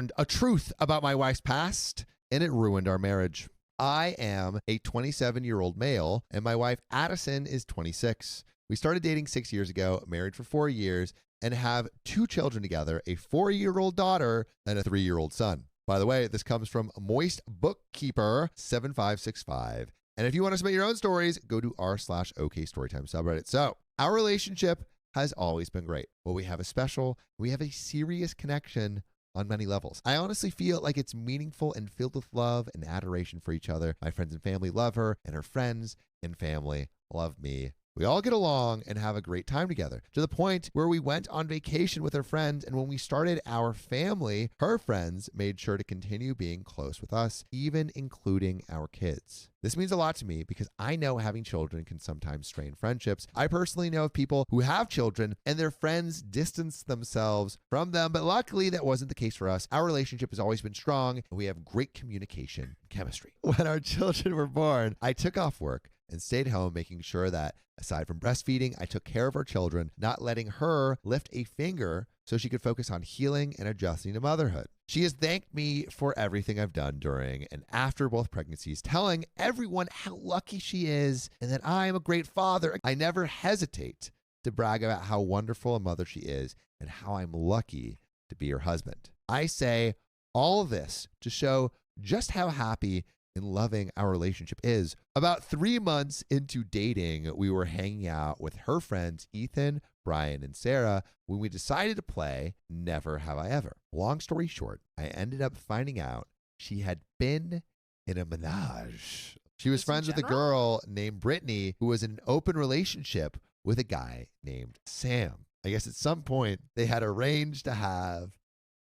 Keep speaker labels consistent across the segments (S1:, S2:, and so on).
S1: learned a truth about my wife's past, and it ruined our marriage. I am a 27-year-old male, and my wife Addison is 26. We started dating 6 years ago, married for 4 years, and have 2 children together, a 4-year-old daughter and a 3-year-old son. By the way, this comes from Moist Bookkeeper 7565. And if you want to submit your own stories, go to r/OK Storytime subreddit. So our relationship has always been great. Well, we have a special, we have a serious connection on many levels. I honestly feel like it's meaningful and filled with love and adoration for each other. My friends and family love her, and her friends and family love me. We all get along and have a great time together, to the point where we went on vacation with her friends, and when we started our family, her friends made sure to continue being close with us, even including our kids. This means a lot to me because I know having children can sometimes strain friendships. I personally know of people who have children and their friends distance themselves from them, but luckily that wasn't the case for us. Our relationship has always been strong, and we have great communication and chemistry. When our children were born, I took off work and stayed home, making sure that aside from breastfeeding, I took care of our children, not letting her lift a finger so she could focus on healing and adjusting to motherhood. She has thanked me for everything I've done during and after both pregnancies, telling everyone how lucky she is and that I am a great father. I never hesitate to brag about how wonderful a mother she is and how I'm lucky to be her husband. I say all of this to show just how happy and loving our relationship is. About 3 months into dating, we were hanging out with her friends Ethan, Brian, and Sarah when we decided to play Never Have I Ever. Long story short, I ended up finding out she had been in a menage. She was friends with a girl named Brittany who was in an open relationship with a guy named Sam. I guess at some point they had arranged to have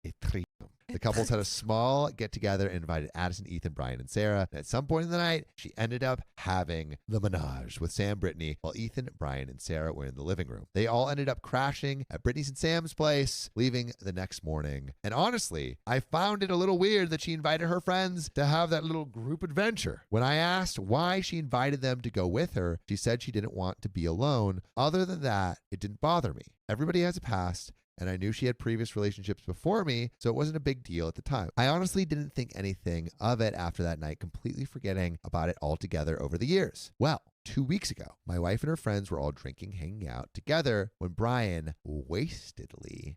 S1: a threesome. The couples had a small get-together and invited Addison, Ethan, Brian, and Sarah. And at some point in the night, she ended up having the menage with Sam, Brittany, while Ethan, Brian, and Sarah were in the living room. They all ended up crashing at Brittany's and Sam's place, leaving the next morning. And honestly, I found it a little weird that she invited her friends to have that little group adventure. When I asked why she invited them to go with her, she said she didn't want to be alone. Other than that, it didn't bother me. Everybody has a past, and I knew she had previous relationships before me, so it wasn't a big deal at the time. I honestly didn't think anything of it after that night, completely forgetting about it altogether over the years. Well, 2 weeks ago, my wife and her friends were all drinking, hanging out together when Brian wastedly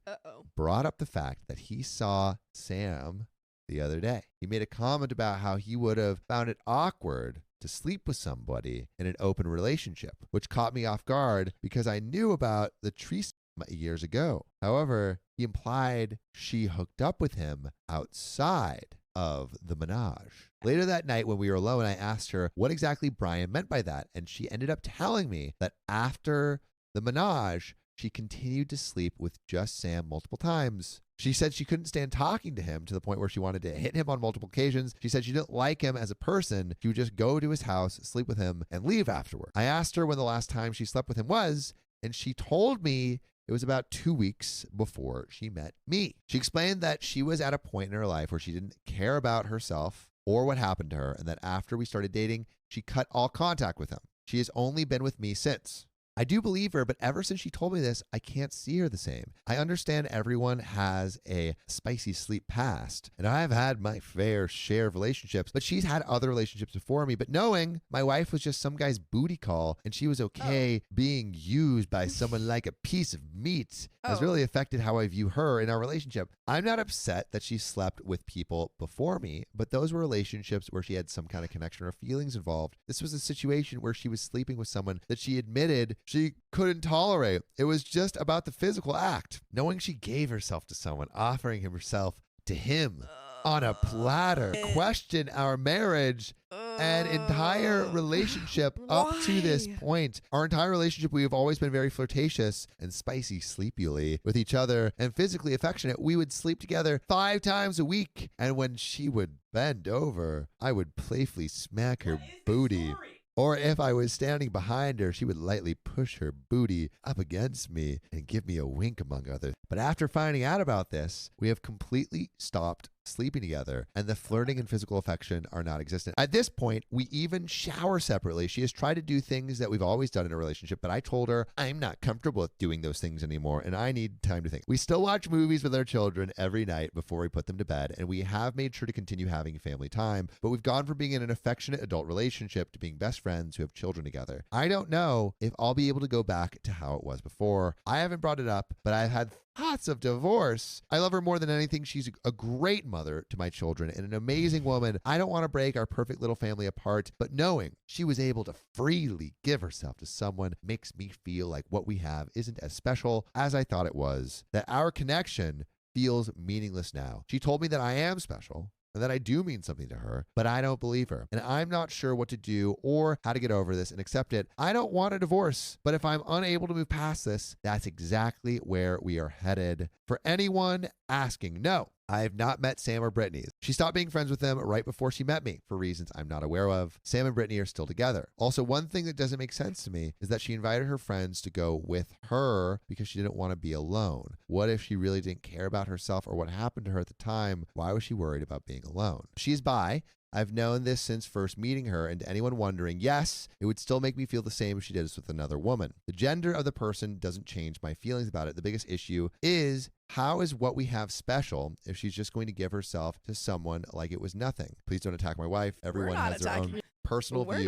S1: brought up the fact that he saw Sam the other day. He made a comment about how he would have found it awkward to sleep with somebody in an open relationship, which caught me off guard because I knew about the tree years ago. However, he implied she hooked up with him outside of the menage. Later that night when we were alone, I asked her what exactly Brian meant by that, and she ended up telling me that after the menage, she continued to sleep with just Sam multiple times. She said she couldn't stand talking to him to the point where she wanted to hit him on multiple occasions. She said she didn't like him as a person. She would just go to his house, sleep with him, and leave afterward. I asked her when the last time she slept with him was, and she told me it was about 2 weeks before she met me. She explained that she was at a point in her life where she didn't care about herself or what happened to her, and that after we started dating, she cut all contact with him. She has only been with me since. I do believe her, but ever since she told me this, I can't see her the same. I understand everyone has a spicy sleep past, and I've had my fair share of relationships, but she's had other relationships before me. But knowing my wife was just some guy's booty call and she was okay being used by someone like a piece of meat has really affected how I view her in our relationship. I'm not upset that she slept with people before me, but those were relationships where she had some kind of connection or feelings involved. This was a situation where she was sleeping with someone that she admitted she couldn't tolerate. It was just about the physical act. Knowing she gave herself to someone, offering herself to him on a platter, question our marriage and entire relationship up to this point. Our entire relationship, we have always been very flirtatious and spicy sleepily with each other and physically affectionate. We would sleep together 5 times a week. And when she would bend over, I would playfully smack her booty. Or if I was standing behind her, she would lightly push her booty up against me and give me a wink, among others. But after finding out about this, we have completely stopped sleeping together, and the flirting and physical affection are not existent. At this point, we even shower separately. She has tried to do things that we've always done in a relationship, but I told her I'm not comfortable with doing those things anymore, and I need time to think. We still watch movies with our children every night before we put them to bed, and we have made sure to continue having family time, but we've gone from being in an affectionate adult relationship to being best friends who have children together. I don't know if I'll be able to go back to how it was before. I haven't brought it up, but I've had thoughts of divorce. I love her more than anything. She's a great mother to my children and an amazing woman. I don't want to break our perfect little family apart, but knowing she was able to freely give herself to someone makes me feel like what we have isn't as special as I thought it was, that our connection feels meaningless now. She told me that I am special and that I do mean something to her, but I don't believe her. And I'm not sure what to do or how to get over this and accept it. I don't want a divorce, but if I'm unable to move past this, that's exactly where we are headed. For anyone asking, no, I have not met Sam or Brittany. She stopped being friends with them right before she met me for reasons I'm not aware of. Sam and Brittany are still together. Also, one thing that doesn't make sense to me is that she invited her friends to go with her because she didn't want to be alone. What if she really didn't care about herself or what happened to her at the time? Why was she worried about being alone? She's bi. I've known this since first meeting her, and to anyone wondering, yes, it would still make me feel the same if she did this with another woman. The gender of the person doesn't change my feelings about it. The biggest issue is, how is what we have special if she's just going to give herself to someone like it was nothing? Please don't attack my wife. Everyone has their own personal views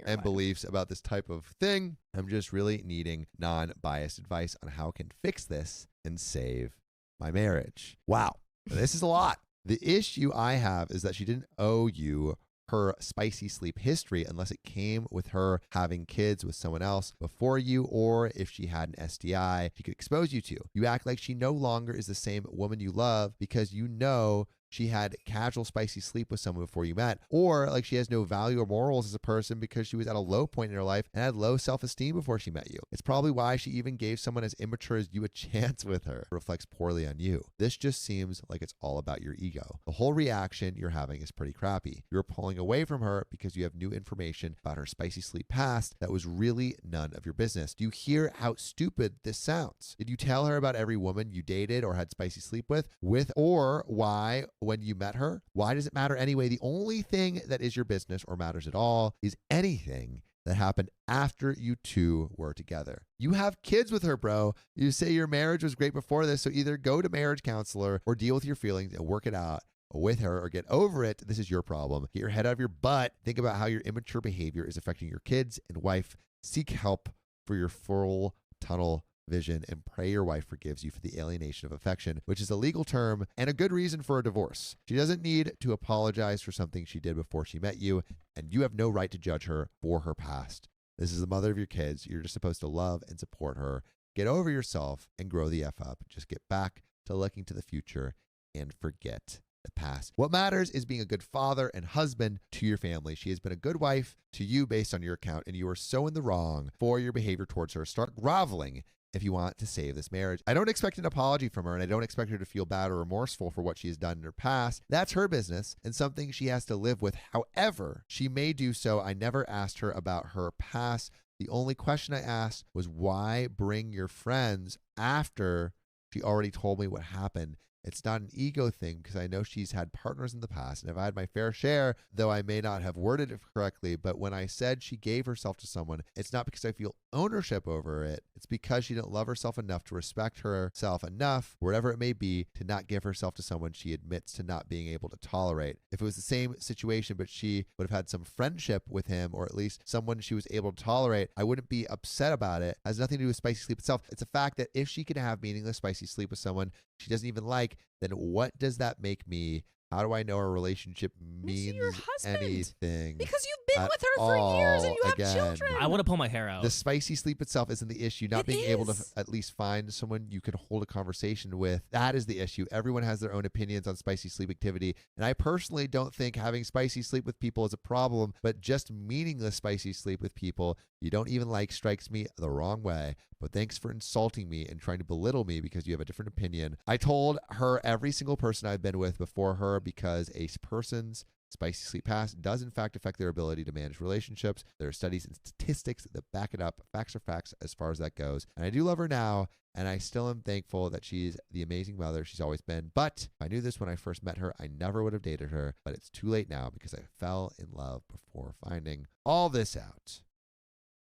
S1: and beliefs about this type of thing. I'm just really needing non-biased advice on how I can fix this and save my marriage. Wow, this is a lot. The issue I have is that she didn't owe you her spicy sleep history unless it came with her having kids with someone else before you, or if she had an STI she could expose you to. You act like she no longer is the same woman you love because you know she had casual spicy sleep with someone before you met, or like she has no value or morals as a person because she was at a low point in her life and had low self-esteem before she met you. It's probably why she even gave someone as immature as you a chance with her. It reflects poorly on you. This just seems like it's all about your ego. The whole reaction you're having is pretty crappy. You're pulling away from her because you have new information about her spicy sleep past that was really none of your business. Do you hear how stupid this sounds? Did you tell her about every woman you dated or had spicy sleep with, or why when you met her? Why does it matter anyway? The only thing that is your business or matters at all is anything that happened after you two were together. You have kids with her, bro. You say your marriage was great before this, so either go to marriage counselor or deal with your feelings and work it out with her or get over it. This is your problem. Get your head out of your butt. Think about how your immature behavior is affecting your kids and wife. Seek help for your full tunnel vision and pray your wife forgives you for the alienation of affection, which is a legal term and a good reason for a divorce. She doesn't need to apologize for something she did before she met you, and you have no right to judge her for her past. This is the mother of your kids. You're just supposed to love and support her. Get over yourself and grow the F up. Just get back to looking to the future and forget the past. What matters is being a good father and husband to your family. She has been a good wife to you based on your account, and you are so in the wrong for your behavior towards her. Start groveling if you want to save this marriage. I don't expect an apology from her, and I don't expect her to feel bad or remorseful for what she has done in her past. That's her business and something she has to live with. However, she may do so. I never asked her about her past. The only question I asked was, why bring your friends after she already told me what happened? It's not an ego thing because I know she's had partners in the past, and I've had my fair share, though I may not have worded it correctly. But when I said she gave herself to someone, it's not because I feel ownership over it. It's because she didn't love herself enough to respect herself enough, whatever it may be, to not give herself to someone she admits to not being able to tolerate. If it was the same situation, but she would have had some friendship with him, or at least someone she was able to tolerate, I wouldn't be upset about it. It has nothing to do with spicy sleep itself. It's a fact that if she can have meaningless spicy sleep with someone she doesn't even like, then what does that make me? How do I know our relationship means anything?
S2: Because you've been with her for years and you have children.
S3: I want to pull my hair out.
S1: The spicy sleep itself isn't the issue. Not being able to at least find someone you can hold a conversation with. That is the issue. Everyone has their own opinions on spicy sleep activity. And I personally don't think having spicy sleep with people is a problem, but just meaningless spicy sleep with people you don't even like strikes me the wrong way. But thanks for insulting me and trying to belittle me because you have a different opinion. I told her every single person I've been with before her because a person's spicy sleep past does in fact affect their ability to manage relationships. There are studies and statistics that back it up. Facts are facts as far as that goes. And I do love her now, and I still am thankful that she's the amazing mother she's always been. But if I knew this when I first met her, I never would have dated her. But it's too late now because I fell in love before finding all this out.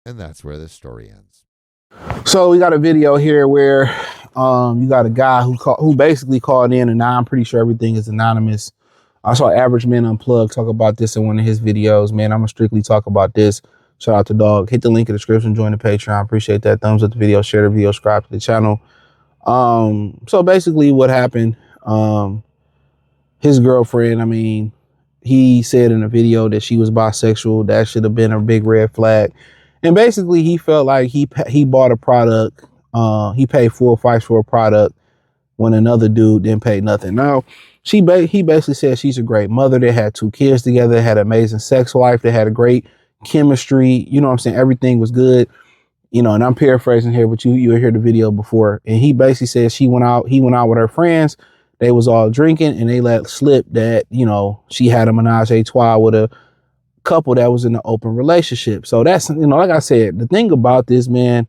S1: And that's where this story ends.
S3: So we got a video here where you got a guy who basically called in, and now I'm pretty sure everything is anonymous. I saw Average Man Unplugged talk about this in one of his videos. Man, I'm gonna strictly talk about this. Shout out to Dog. Hit the link in the description, join the Patreon. Appreciate that. Thumbs up the video, share the video, subscribe to the channel. So basically what happened, his girlfriend, I mean, he said in a video that she was bisexual. That should have been a big red flag. And basically he felt like he bought a product. He paid full price for a product when another dude didn't pay nothing. Now, he basically said she's a great mother. They had 2 kids together. They had an amazing sex life. They had a great chemistry. You know what I'm saying? Everything was good. You know, and I'm paraphrasing here, but you heard the video before. And he basically said he went out with her friends. They was all drinking and they let slip that, you know, she had a menage a trois with a couple that was in an open relationship. So that's, you know, like I said, the thing about this, man,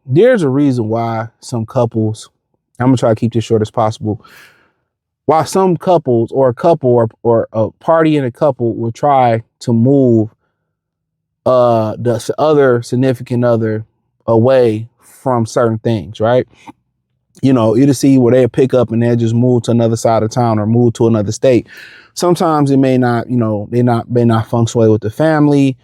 S3: there's a reason why some couples, I'm gonna try to keep this short as possible, why some couples or a couple or a party and a couple will try to move the other significant other away from certain things, right? You know, either see where they'll pick up and they'll just move to another side of town or move to another state. Sometimes it may not, you know, may not function well with the family.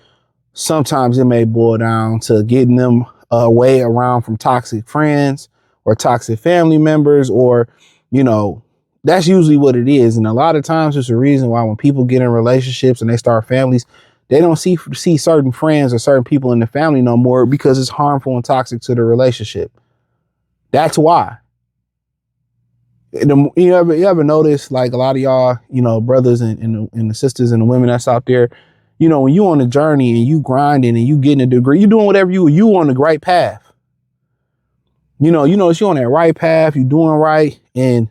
S3: Sometimes it may boil down to getting them away around from toxic friends or toxic family members, or, you know, that's usually what it is. And a lot of times it's a reason why when people get in relationships and they start families, they don't see certain friends or certain people in the family no more because it's harmful and toxic to the relationship. That's why. You ever notice, like, a lot of y'all, you know, brothers and the sisters and the women that's out there, you know, when you on a journey and you grinding and you getting a degree, you doing whatever you on the right path. You know, you're on that right path, you doing right, and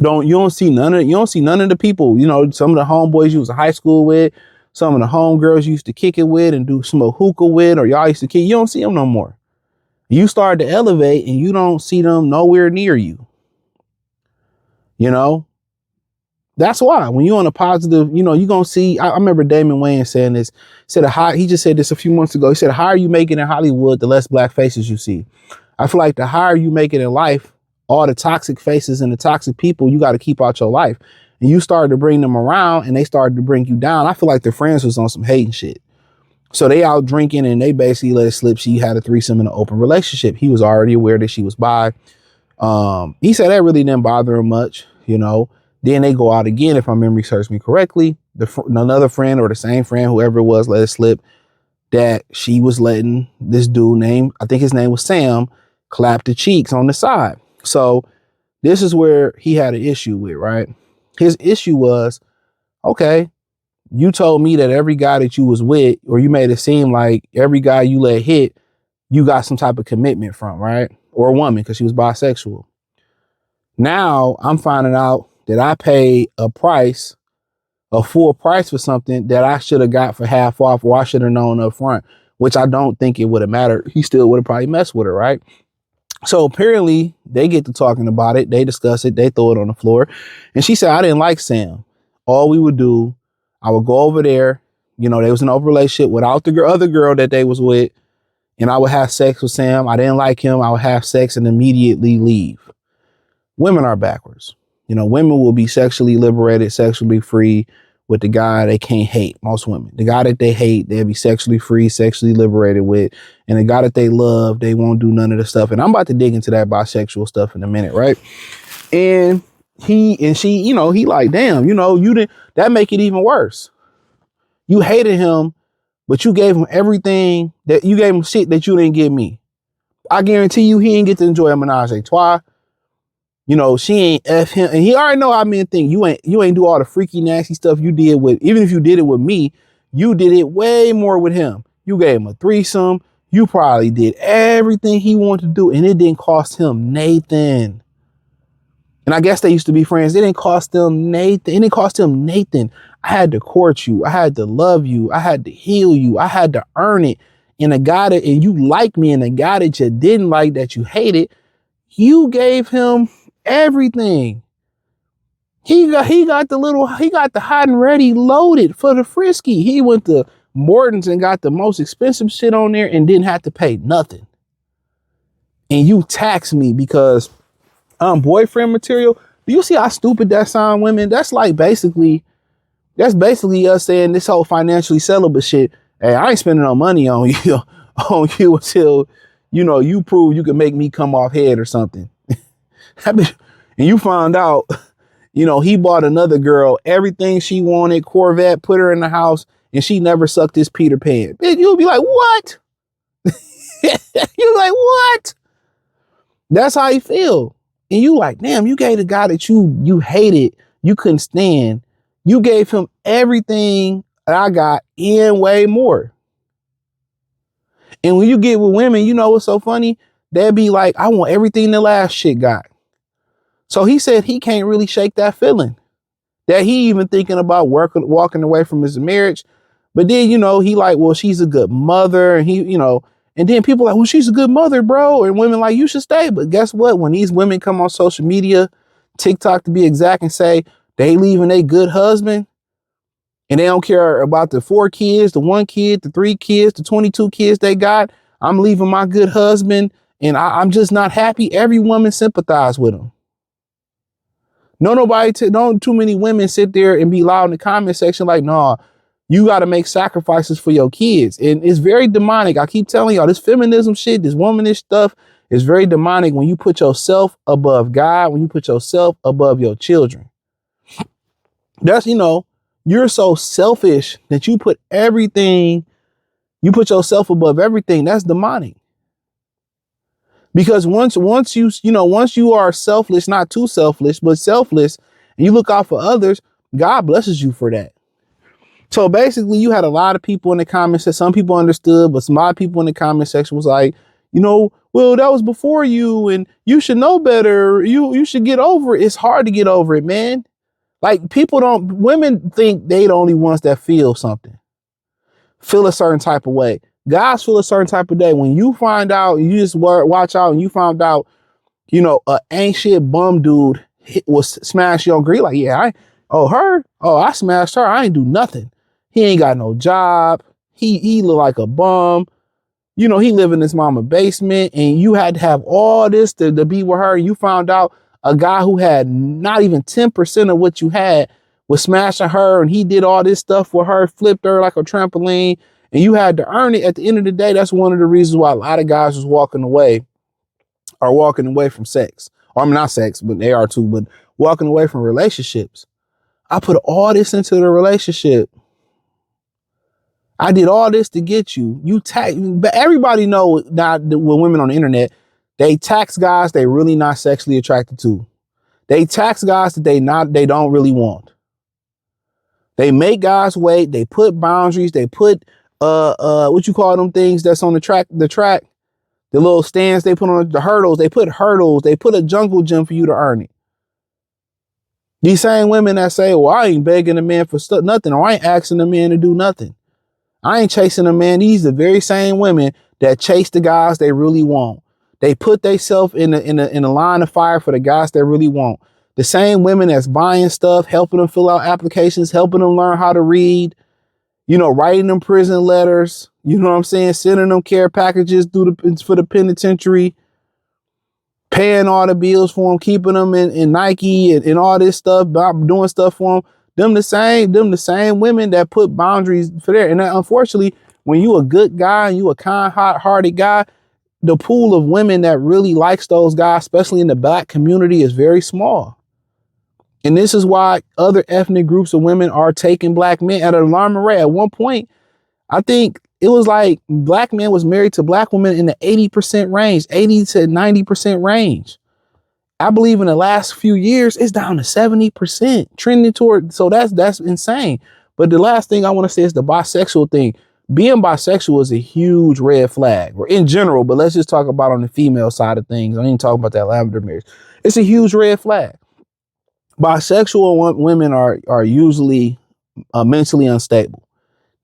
S3: you don't see none of the people, you know, some of the homeboys you was in high school with, some of the homegirls you used to kick it with and do some hookah with, or y'all used to kick, you don't see them no more. You start to elevate and you don't see them nowhere near you. You know, that's why when you're on a positive, you know, you're going to see, I remember Damon Wayans saying this, he just said this a few months ago. He said, the higher you make it in Hollywood, the less black faces you see. I feel like the higher you make it in life, all the toxic faces and the toxic people, you got to keep out your life. And you started to bring them around and they started to bring you down. I feel like their friends was on some hating shit. So they out drinking and they basically let it slip. She had a threesome in an open relationship. He was already aware that she was bi. He said that really didn't bother him much, you know. Then they go out again, if my memory serves me correctly. Another friend or the same friend, whoever it was, let it slip that she was letting this dude I think his name was Sam, clap the cheeks on the side. So this is where he had an issue with, right? His issue was, okay, you told me that every guy that you was with, or you made it seem like every guy you let hit, you got some type of commitment from, right? Or a woman, because she was bisexual. Now I'm finding out that I paid a full price for something that I should have got for half off, or I should have known up front, which I don't think it would have mattered. He still would have probably messed with her, right? So apparently they get to talking about it. They discuss it. They throw it on the floor. And she said, I didn't like Sam. All we would do, I would go over there. You know, they was in an open relationship without the other girl that they was with. And I would have sex with Sam. I didn't like him. I would have sex and immediately leave. Women are backwards. You know, women will be sexually liberated, sexually free with the guy they can't hate. Most women, the guy that they hate, they'll be sexually free, sexually liberated with. And the guy that they love, they won't do none of the stuff. And I'm about to dig into that bisexual stuff in a minute, right? And he and she, you know, he like, damn, you know, that make it even worse. You hated him, but you gave him everything you gave him shit that you didn't give me. I guarantee you he ain't get to enjoy a menage a trois. You know, she ain't F him. And he already know how men think. You ain't do all the freaky, nasty stuff you did with, even if you did it with me, you did it way more with him. You gave him a threesome. You probably did everything he wanted to do, and it didn't cost him Nathan. And I guess they used to be friends. It didn't cost them Nathan. It didn't cost him Nathan. I had to court you. I had to love you. I had to heal you. I had to earn it. and and you like me, and a guy that you didn't like, that you hated, you gave him everything. He got the hot and ready loaded for the frisky. He went to Morton's and got the most expensive shit on there and didn't have to pay nothing. And you tax me because I'm boyfriend material. Do you see how stupid that sound, women? That's basically us saying this whole financially celibate shit. Hey, I ain't spending no money on you until you prove you can make me come off head or something. And you found out, he bought another girl everything she wanted, Corvette, put her in the house, and she never sucked his Peter Pan. You'll be like, what? You're like, what? That's how you feel. And you like, damn, you gave the guy that you hated, you couldn't stand, you gave him everything that I got and way more. And when you get with women, you know what's so funny? They'll be like, I want everything the last shit got. So he said he can't really shake that feeling. That he even thinking about walking away from his marriage. But then, he like, well, she's a good mother. And and then people like, well, she's a good mother, bro. And women like, you should stay. But guess what? When these women come on social media, TikTok to be exact, and say they leaving a good husband, and they don't care about the 4 kids, the 1 kid, the 3 kids, the 22 kids they got. I'm leaving my good husband and I'm just not happy. Every woman sympathize with him. Don't too many women sit there and be loud in the comment section like, nah, you got to make sacrifices for your kids. And it's very demonic. I keep telling y'all, this feminism shit, this womanish stuff is very demonic when you put yourself above God, when you put yourself above your children. That's, you're so selfish that you put yourself above everything. That's demonic. Because once you are selfless, not too selfless, but selfless, and you look out for others, God blesses you for that. So basically, you had a lot of people in the comments that some people understood, but some lot of people in the comment section was like, well, that was before you and you should know better. You should get over it. It's hard to get over it, man. Like women think they the only ones that feel something, feel a certain type of way. Guys feel a certain type of day. When you find out, you just watch out and you found out, a ain't shit bum dude was smash your girl. Like, yeah, I smashed her. I ain't do nothing. He ain't got no job. He look like a bum. He live in his mama basement, and you had to have all this to be with her. You found out a guy who had not even 10% of what you had was smashing her, and he did all this stuff for her, flipped her like a trampoline, and you had to earn it. At the end of the day, that's one of the reasons why a lot of guys was walking away from sex. Or I mean, not sex, but they are too, but walking away from relationships. I put all this into the relationship. I did all this to get you. But everybody know that with women on the internet, they tax guys they really not sexually attracted to. They tax guys that they don't really want. They make guys wait. They put boundaries. They put what you call them things that's on the track, the little stands they put on the hurdles. They put hurdles. They put a jungle gym for you to earn it. These same women that say, well, I ain't begging a man for nothing, or I ain't asking a man to do nothing. I ain't chasing a man. These are the very same women that chase the guys they really want. They put themselves in a line of fire for the guys they really want. The same women that's buying stuff, helping them fill out applications, helping them learn how to read, writing them prison letters, sending them care packages for the penitentiary, paying all the bills for them, keeping them in Nike and all this stuff, doing stuff for them. Them the same women that put boundaries for there. And unfortunately, when you a good guy and you a kind, hearted guy, the pool of women that really likes those guys, especially in the black community, is very small. And this is why other ethnic groups of women are taking black men at an alarming rate. At one point, I think it was like black men was married to black women in the 80% range, 80 to 90% range. I believe in the last few years, it's down to 70%, trending toward. So that's insane. But the last thing I want to say is the bisexual thing. Being bisexual is a huge red flag, or in general, but let's just talk about on the female side of things. I ain't talking about that lavender marriage. It's a huge red flag. Bisexual women are usually mentally unstable.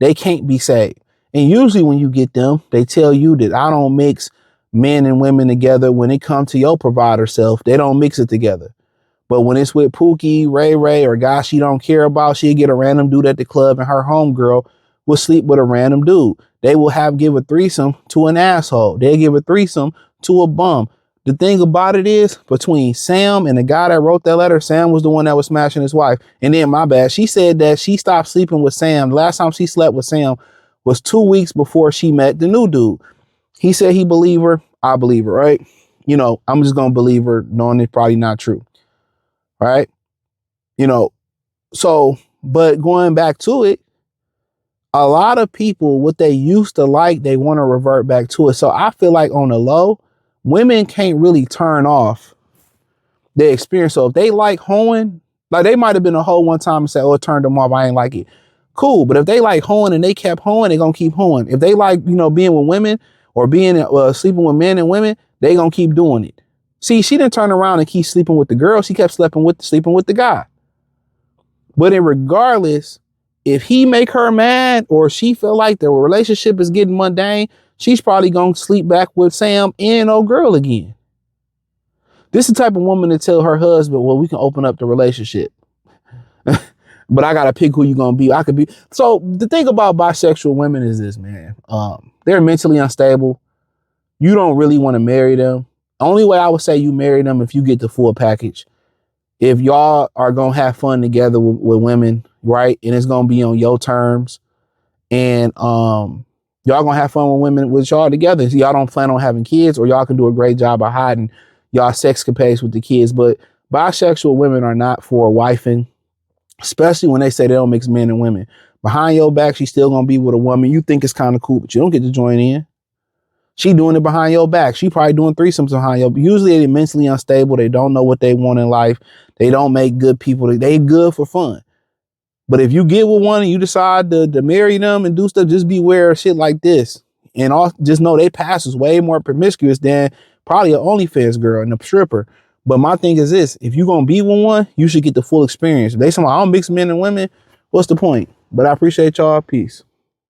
S3: They can't be saved. And usually when you get them, they tell you that I don't mix men and women together. When it comes to your provider self, they don't mix it together. But when it's with Pookie, Ray Ray, or guys she don't care about, she'll get a random dude at the club and her homegirl will sleep with a random dude. They will give a threesome to an asshole. They'll give a threesome to a bum. The thing about it is, between Sam and the guy that wrote that letter, Sam was the one that was smashing his wife. And then, my bad, she said that she stopped sleeping with Sam. The last time she slept with Sam was 2 weeks before she met the new dude. He said he believed her. I believe her, right? You know, I'm just going to believe her, knowing it's probably not true. Right? You know, so, but going back to it, a lot of people, what they used to like, they want to revert back to it. So I feel like on the low, women can't really turn off their experience. So if they like hoeing, like they might have been a hoe one time and say, oh, it turned them off, I ain't like it. Cool. But if they like hoeing and they kept hoeing, they gonna keep hoeing. If they like, you know, being with women or being sleeping with men and women, they gonna keep doing it. See, she didn't turn around and keep sleeping with the girl. She kept sleeping with the guy. But regardless, if he make her mad or she feel like the relationship is getting mundane, she's probably going to sleep back with Sam and old girl again. This is the type of woman to tell her husband, well, we can open up the relationship. But I got to pick who you're going to be. I could be. So the thing about bisexual women is this, man. They're mentally unstable. You don't really want to marry them. Only way I would say you marry them if you get the full package. If y'all are going to have fun together with women, right? And it's going to be on your terms. And y'all going to have fun with women with y'all together. So y'all don't plan on having kids, or y'all can do a great job of hiding y'all sexcapades with the kids. But bisexual women are not for wifing, especially when they say they don't mix men and women. Behind your back, she's still going to be with a woman. You think it's kind of cool, but you don't get to join in. She doing it behind your back. She probably doing threesomes behind your back. Usually they're mentally unstable. They don't know what they want in life. They don't make good people. They good for fun. But if you get with one and you decide to marry them and do stuff, just beware of shit like this. And just know they past is way more promiscuous than probably an OnlyFans girl and a stripper. But my thing is this, if you're going to be with one, you should get the full experience. If they say, I don't mix men and women, what's the point? But I appreciate y'all. Peace.